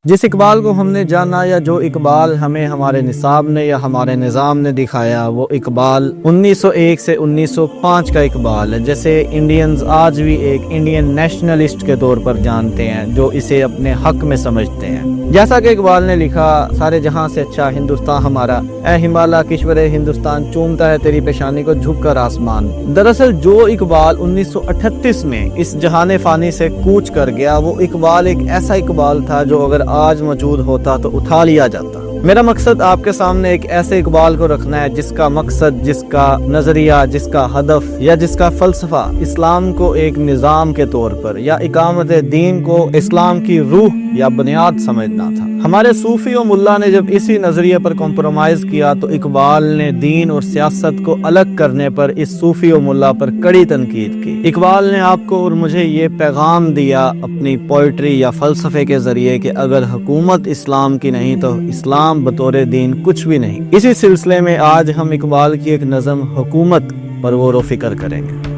جس اقبال کو ہم نے جانا یا جو اقبال ہمیں ہمارے نصاب نے یا ہمارے نظام نے دکھایا، وہ اقبال 1901 سے 1905 کا اقبال ہے، جیسے انڈینز آج بھی ایک انڈین نیشنلسٹ کے طور پر جانتے ہیں، جو اسے اپنے حق میں سمجھتے ہیں۔ جیسا کہ اقبال نے لکھا، سارے جہاں سے اچھا ہندوستان ہمارا، اے ہمالیہ کشور ہندوستان، چومتا ہے تیری پیشانی کو جھک کر آسمان۔ دراصل جو اقبال 1938 میں اس جہان فانی سے کوچ کر گیا، وہ اقبال ایک ایسا اقبال تھا جو اگر آج موجود ہوتا تو اٹھا لیا جاتا۔ میرا مقصد آپ کے سامنے ایک ایسے اقبال کو رکھنا ہے جس کا مقصد، جس کا نظریہ، جس کا ہدف یا جس کا فلسفہ اسلام کو ایک نظام کے طور پر یا اقامت دین کو اسلام کی روح یا بنیاد سمجھنا تھا۔ ہمارے صوفی و ملا نے جب اسی نظریے پر کمپرومائز کیا تو اقبال نے دین اور سیاست کو الگ کرنے پر اس صوفی و ملا پر کڑی تنقید کی۔ اقبال نے آپ کو اور مجھے یہ پیغام دیا اپنی پوئٹری یا فلسفے کے ذریعے کہ اگر حکومت اسلام کی نہیں تو اسلام بطور دین کچھ بھی نہیں۔ اسی سلسلے میں آج ہم اقبال کی ایک نظم حکومت پر غور و فکر کریں گے۔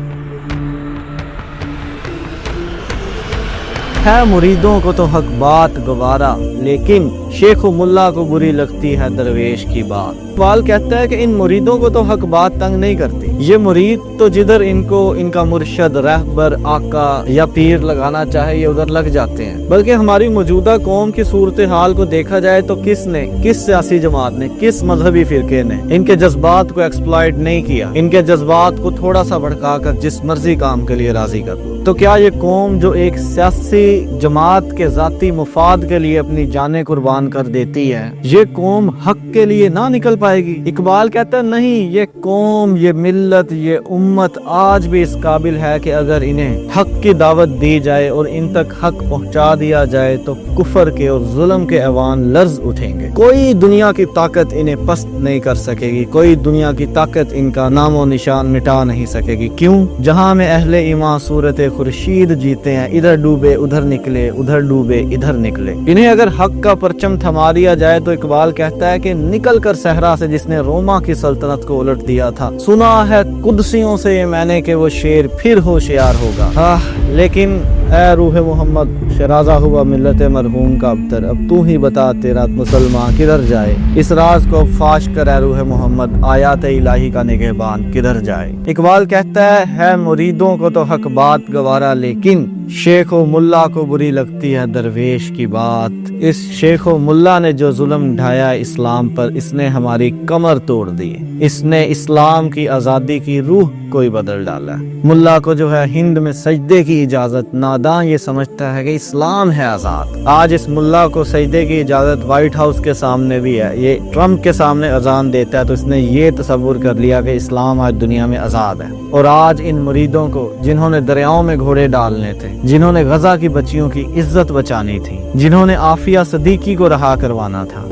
ہے مریدوں کو تو حق بات گوارا، لیکن شیخ و ملا کو بری لگتی ہے درویش کی بات۔ اقبال کہتا ہے کہ ان مریدوں کو تو حق بات تنگ نہیں کرتی۔ یہ مرید تو جدھر ان کو ان کا مرشد، رہبر، آقا یا پیر لگانا چاہے یہ ادھر لگ جاتے ہیں۔ بلکہ ہماری موجودہ قوم کی صورتحال کو دیکھا جائے تو کس نے، کس سیاسی جماعت نے، کس مذہبی فرقے نے ان کے جذبات کو ایکسپلائٹ نہیں کیا، ان کے جذبات کو تھوڑا سا بھڑکا کر جس مرضی کام کے لیے راضی کر دو۔ تو کیا یہ قوم جو ایک سیاسی جماعت کے ذاتی مفاد کے لیے اپنی جانیں قربان کر دیتی ہے، یہ قوم حق کے لیے نہ نکل پائے گی؟ اقبال کہتا ہے نہیں، یہ قوم، یہ ملت، یہ امت آج بھی اس قابل ہے کہ اگر انہیں حق کی دعوت دی جائے اور ان تک حق پہنچا دیا جائے تو کفر کے اور ظلم کے ایوان لرز اٹھیں گے۔ کوئی دنیا کی طاقت انہیں پست نہیں کر سکے گی، کوئی دنیا کی طاقت ان کا نام و نشان مٹا نہیں سکے گی۔ کیوں؟ جہاں میں اہل ایمان صورت خورشید جیتے ہیں، ادھر ڈوبے ادھر نکلے، ادھر ڈوبے ادھر نکلے۔ انہیں اگر حق کا پرچم تھما دیا جائے تو اقبال کہتا ہے کہ نکل کر صحرا سے جس نے روما کی سلطنت کو الٹ دیا تھا، سنا ہے قدسیوں سے یہ میں نے کہ وہ شیر پھر ہوشیار ہوگا۔ لیکن اے روح محمد، شرازہ ہوا ملت مرحوم کا ابتر، اب تو ہی بتا تیرا مسلمان کدھر جائے، اس راز کو فاش کر اے روح محمد، آیات الہی کا نگہبان کدھر جائے۔ اقبال کہتا ہے مریدوں کو تو حق بات گوارا، لیکن شیخ و ملا کو بری لگتی ہے درویش کی بات۔ اس شیخ و ملا نے جو ظلم ڈھایا اسلام پر، اس نے ہماری کمر توڑ دی، اس نے اسلام کی آزادی کی روح کوئی بدل ڈالا۔ ملا کو جو ہے ہند میں سجدے کی اجازت، ناداں یہ سمجھتا ہے کہ اسلام ہے آزاد۔ آج اس ملا کو سجدے کی اجازت وائٹ ہاؤس کے سامنے بھی ہے، یہ ٹرمپ کے سامنے اذان دیتا ہے تو اس نے یہ تصور کر لیا کہ اسلام آج دنیا میں آزاد ہے۔ اور آج ان مریدوں کو، جنہوں نے دریاؤں میں گھوڑے ڈالنے تھے، جنہوں نے غزہ کی بچیوں کی عزت بچانی تھی، جنہوں نے عافیہ صدیقی کو رہا کروانا تھا،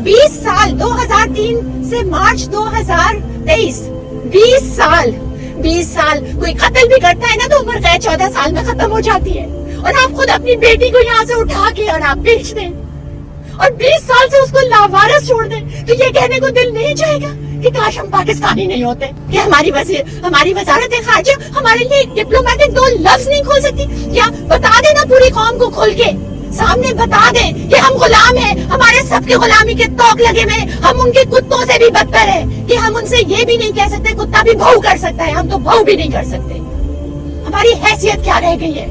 20 سال 2003 سے مارچ 2023 20 سال کوئی قتل بھی کرتا ہے نا تو عمر قید 14 سال میں ختم ہو جاتی ہے، اور آپ خود اپنی بیٹی کو یہاں سے اٹھا کے اور آپ بیچ دیں اور 20 سال سے اس کو لاوارث چھوڑ دیں، تو یہ کہنے کو دل نہیں چاہے گا کہ کاش ہم پاکستانی نہیں ہوتے، کہ ہماری وزارت خارجہ ہمارے لیے ڈپلومیٹک 2 لفظ نہیں کھول سکتی، یا بتا دینا پوری قوم کو کھل کے سامنے بتا دیں کہ ہم غلام ہیں، ہمارے سب کے غلامی کے توق لگے ہوئے، ہم ان کے کتوں سے بھی بدتر ہیں، کہ ہم ان سے یہ بھی نہیں کہہ سکتے کتا بھی بھو کر سکتا ہے، ہم تو بھو بھی نہیں کر سکتے۔ ہماری حیثیت کیا رہ گئی ہے؟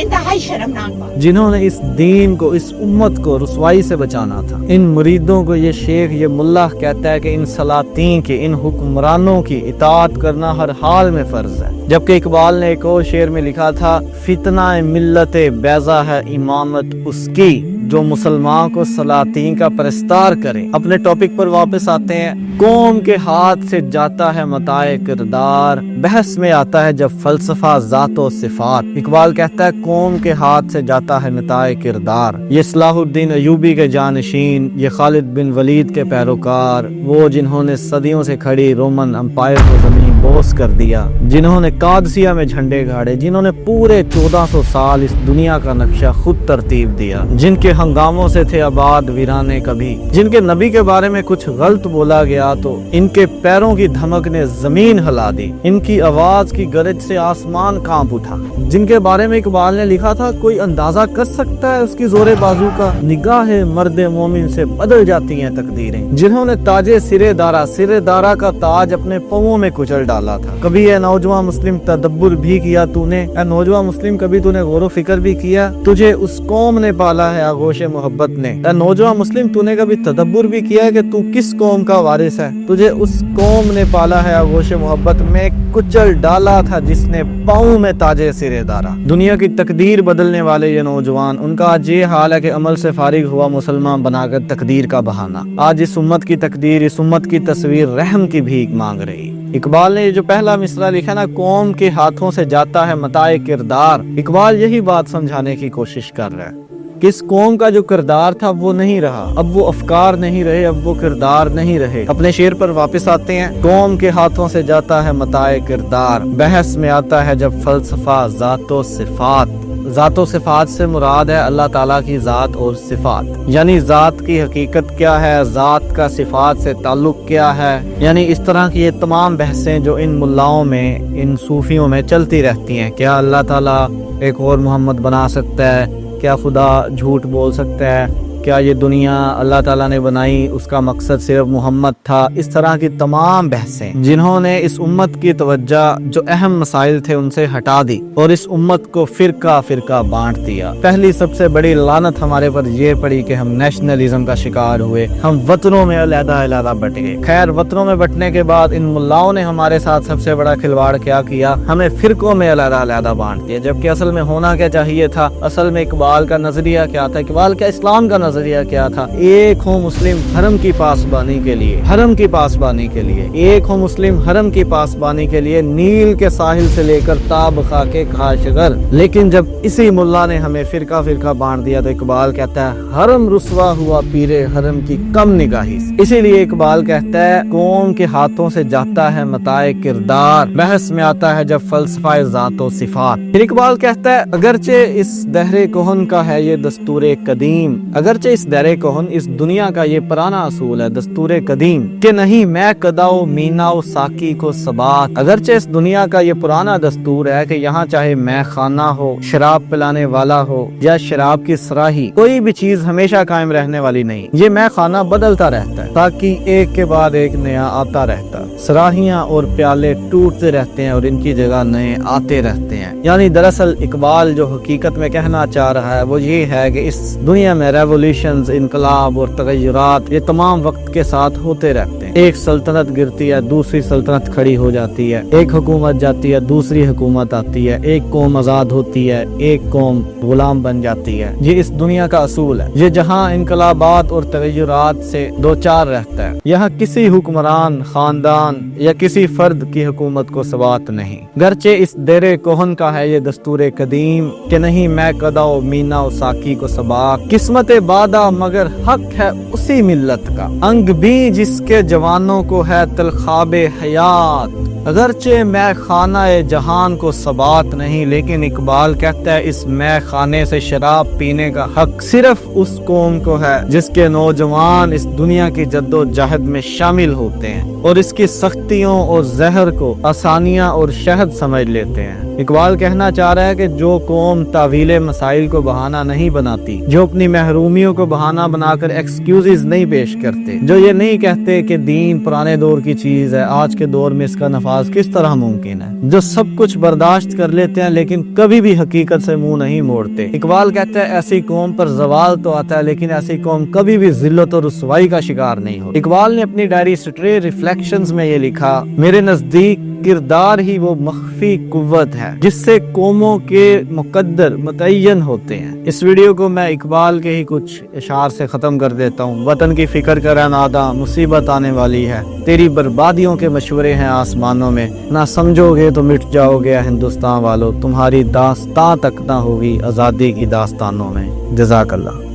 انتہائی شرمناک بات۔ جنہوں نے اس دین کو، اس امت کو رسوائی سے بچانا تھا، ان مریدوں کو یہ شیخ، یہ ملا کہتا ہے کہ ان سلاطین کی، ان حکمرانوں کی اطاعت کرنا ہر حال میں فرض ہے۔ جبکہ اقبال نے ایک اور شعر میں لکھا تھا، فتنہ ملت بیضا ہے امامت اس کی، جو مسلمان کو سلاطین کا پرستار کرے۔ اپنے ٹاپک پر واپس آتے ہیں۔ قوم کے ہاتھ سے جاتا ہے متاع کردار، بحث میں آتا ہے جب فلسفہ ذات و صفات۔ اقبال کہتا ہے قوم کے ہاتھ سے جاتا ہے متاع کردار۔ یہ صلاح الدین ایوبی کے جانشین، یہ خالد بن ولید کے پیروکار، وہ جنہوں نے صدیوں سے کھڑی رومن امپائر کو زمین मदहोश कर दिया, जिन्होंने कादसिया में झंडे गाड़े, जिन्होंने पूरे 1400 साल इस दुनिया का नक्शा खुद तरतीब दिया, जिनके हंगामों से थे आबाद वीराने कभी, जिनके नबी के बारे में कुछ गलत बोला गया तो इनके पैरों की धमक ने जमीन हिला दी, इनकी आवाज की गरज से आसमान कांप उठा, जिनके बारे में इकबाल ने लिखा था कोई अंदाजा कर सकता है उसकी जोरे बाजू का, निगाहे मर्दे मोमिन से बदल जाती हैं तकदीरें, जिन्होंने ताजे सिरे दारा का ताज अपने पांवों में कुचल डाला था। कभी ए नौजवान मुस्लिम तदब्बुर भी किया तूने, ए नौजवान मुस्लिम कभी तूने गौर फिक्र भी किया, तुझे उस कौम ने पाला है आगोश मोहब्बत ने, ए नौजवान मुस्लिम तूने कभी तदब्बुर भी किया कि तू किस कौम का वारिस है, तुझे उस कौम ने पाला है आगोश मोहब्बत में कुचल डाला था जिसने पाँव में ताजे सिरे दारा। दुनिया की तकदीर बदलने वाले ये नौजवान, उनका आज ये हाल है कि अमल से फारिग हुआ मुसलमान बनाकर तकदीर का बहाना। आज इस उम्मत की तकदीर, इस उम्मत की तस्वीर रहम की भीख मांग रही। इकबाल ने जो पहला मिसरा लिखा ना, कौम के हाथों से जाता है मताए किरदार, इकबाल यही बात समझाने की कोशिश कर रहा है कि इस कौम का जो किरदार था वो नहीं रहा, अब वो अफकार नहीं रहे, अब वो किरदार नहीं रहे। अपने शेर पर वापस आते हैं। कौम के हाथों से जाता है मताए किरदार, बहस में आता है जब फलसफा ज़ातो सिफात। ज़ातो सिफात से मुराद है अल्लाह ताला की ज़ात और सिफात, यानी ज़ात की हकीकत क्या है, ज़ात का सिफात से ताल्लुक क्या है। यानी इस तरह की ये तमाम बहसें जो इन मुल्लाओं में, इन सूफियों में चलती रहती हैं। क्या अल्लाह ताला एक और मोहम्मद बना सकता है, क्या खुदा झूठ बोल सकता है, क्या ये दुनिया अल्लाह ताला ने बनाई, उसका मकसद सिर्फ मोहम्मद था। इस तरह की तमाम बहसें जिन्होंने इस उम्मत की तवज्जो जो अहम मसाइल थे उनसे हटा दी और इस उम्मत को फिरका फिरका बांट दिया। पहली सबसे बड़ी लानत हमारे पर ये पड़ी कि हम नेशनलिज्म का शिकार हुए, हम वतनों में अलग-अलग बट गए। खैर, वतनों में बटने के बाद इन मुल्लाओं ने हमारे साथ सबसे बड़ा खिलवाड़ क्या किया, हमें फिरकों में अलग-अलग बांट दिया, जबकि असल में होना क्या चाहिए था। असल में इकबाल का नजरिया क्या था, इकबाल का इस्लाम का नजरिया क्या था? एक हो मुस्लिम हरम की पासबानी के लिए, हरम की पासबानी के लिए, एक हो मुस्लिम हरम की पासबानी के लिए, नील के साहिल से लेकर ताबखा के काशगर। लेकिन जब इसी मुल्ला ने हमें फिरका फिरका बांट दिया तो इकबाल कहता है हरम रुस्वा हुआ पीरे हरम की कम निगाही से। इसीलिए इकबाल कहता है कौम के हाथों से जाता है मताए किरदार, बहस में आता है जब फलसफा ज़ातो सिफात। फिर इकबाल कहता है अगरचे इस दहरे कोहन का है ये दस्तूरे कदीम, अगरचे इस दहरे कोहन, इस दुनिया का ये पुराना असूल है दस्तूरे कदीम कि नहीं मैं कदाओ मीनाओ साकी को सबात। अगरचे इस दुनिया का ये पुराना दस्तूर है कि यहाँ चाहे मैं खाना हो, शराब पिलाने वाला हो या शराब की सराही, कोई भी चीज हमेशा कायम रहने वाली नहीं। ये मैं खाना बदलता रहता है ताकि एक के बाद एक नया आता रहता है। सराहियां और प्याले टूटते रहते हैं और इनकी जगह नए आते रहते हैं। यानी दरअसल इकबाल जो हकीकत में कहना चाह रहा है वो ये है कि इस दुनिया में रेवोल्यूशन, इनकलाब और तगय्युरात ये तमाम वक्त के साथ होते रहते हैं। एक सल्तनत गिरती है, दूसरी सल्तनत खड़ी हो जाती है, एक हुकूमत जाती है, दूसरी हुकूमत आती है, एक कौम आजाद होती है, एक कौम गुलाम बन जाती है। ये इस दुनिया का असूल है। ये जहाँ इनकलाबात और तगय्युरात से दो चार रहता है, यहाँ किसी हुक्मरान, खानदान या किसी फर्द की हुकूमत को सवात नहीं। गरचे इस देरे कोहन का है ये दस्तूरे कदीम कि नहीं मैं कदाओ मीना साकी को सबाक। किस्मत बादा मगर हक है उसी मिल्लत का, अंग भी जिसके जवानों को है तलखाबे हयात। अगरचे मैं खाना जहान को सबात नहीं, लेकिन इकबाल कहता है इस मैं खाने से शराब पीने का हक सिर्फ उस कौम को है जिसके नौजवान इस दुनिया की जद्दोजहद में शामिल होते हैं और इसकी सख्तियों और जहर को आसानियां और शहद समझ लेते हैं। इकबाल कहना चाह रहा है कि जो कौम तावीले मसाइल को बहाना नहीं बनाती, जो अपनी महरूमियों को बहाना बनाकर एक्सक्यूजेस नहीं पेश करते, जो ये नहीं कहते कि दीन पुराने दौर की चीज है, आज के दौर में इसका नफाज किस तरह मुमकिन है, जो सब कुछ बर्दाश्त कर लेते हैं लेकिन कभी भी हकीकत से मुंह नहीं मोड़ते। इकबाल कहता है ऐसी कौम पर जवाल तो आता है लेकिन ऐसी कौम कभी भी जिल्लत और रुसवाई का शिकार नहीं हो। इकबाल ने अपनी डायरी स्ट्रे रिफ्लेक्शंस में ये लिखा, मेरे नजदीक किरदार ही वो मख्फी कुव्वत है जिससे कौमों के मुकद्दर मुतय्यन होते हैं। इस वीडियो को मैं इकबाल के ही कुछ इशार से खत्म कर देता हूँ। वतन की फिक्र कर नादा, मुसीबत आने वाली है, तेरी बर्बादियों के मशवरे हैं आसमानों में, ना समझोगे तो मिट जाओगे हिंदुस्तान वालों, तुम्हारी दास्तां तक ना होगी आज़ादी की दास्तानों में। जज़ाकल्लाह।